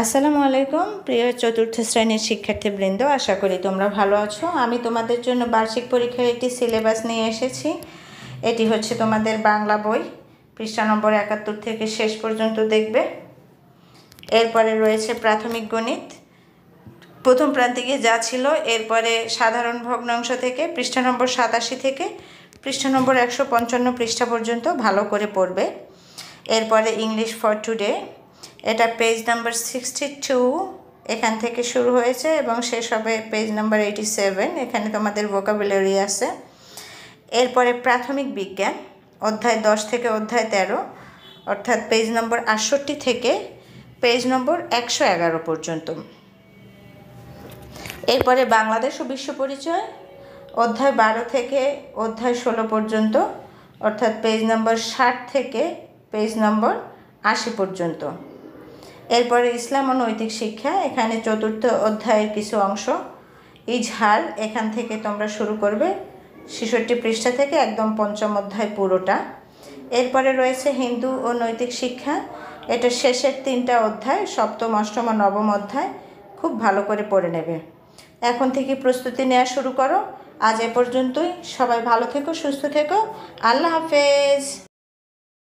আসসালামু আলাইকুম প্রিয় চতুর্থ শ্রেণীর শিক্ষার্থীবৃন্দ, আশা করি তোমরা ভালো আছো। আমি তোমাদের জন্য বার্ষিক পরীক্ষার একটি সিলেবাস নিয়ে এসেছি। এটি হচ্ছে তোমাদের বাংলা বই, পৃষ্ঠা নম্বর 71 থেকে শেষ পর্যন্ত দেখবে। এরপরে রয়েছে প্রাথমিক গণিত, প্রথম প্রান্তিকে যা ছিল, এরপরে সাধারণ ভগ্নাংশ থেকে পৃষ্ঠা নম্বর 87 থেকে পৃষ্ঠা নম্বর 155 পৃষ্ঠা পর্যন্ত ভালো করে পড়বে। এরপরে ইংলিশ ফর টুডে, এটা পেজ নাম্বার 62 এখান থেকে শুরু হয়েছে এবং শেষ হবে পেজ নাম্বার 87। এখানে তোমাদের ভোকাবুলারি আছে। এরপরে প্রাথমিক বিজ্ঞান, অধ্যায় 10 থেকে অধ্যায় 13, অর্থাৎ পেজ নম্বর 68 থেকে পেজ নম্বর 111 পর্যন্ত। এরপরে বাংলাদেশ ও বিশ্ব পরিচয়, অধ্যায় 12 থেকে অধ্যায় 16 পর্যন্ত, অর্থাৎ পেজ নম্বর 60 থেকে পেজ নম্বর 80 পর্যন্ত। এরপরে ইসলাম ও নৈতিক শিক্ষা, এখানে চতুর্থ অধ্যায়ের কিছু অংশ, ইজহার, এখান থেকে তোমরা শুরু করবে 66 পৃষ্ঠা থেকে একদম পঞ্চম অধ্যায় পুরোটা। এরপরে রয়েছে হিন্দু ও নৈতিক শিক্ষা, এটা শেষের 3টা অধ্যায়, সপ্তম, অষ্টম ও নবম অধ্যায়, খুব ভালো করে পড়ে নেবে। এখন থেকে প্রস্তুতি নেওয়া শুরু করো। আজ এ পর্যন্তই। সবাই ভালো থেকো, সুস্থ থেকো। আল্লাহ হাফেজ।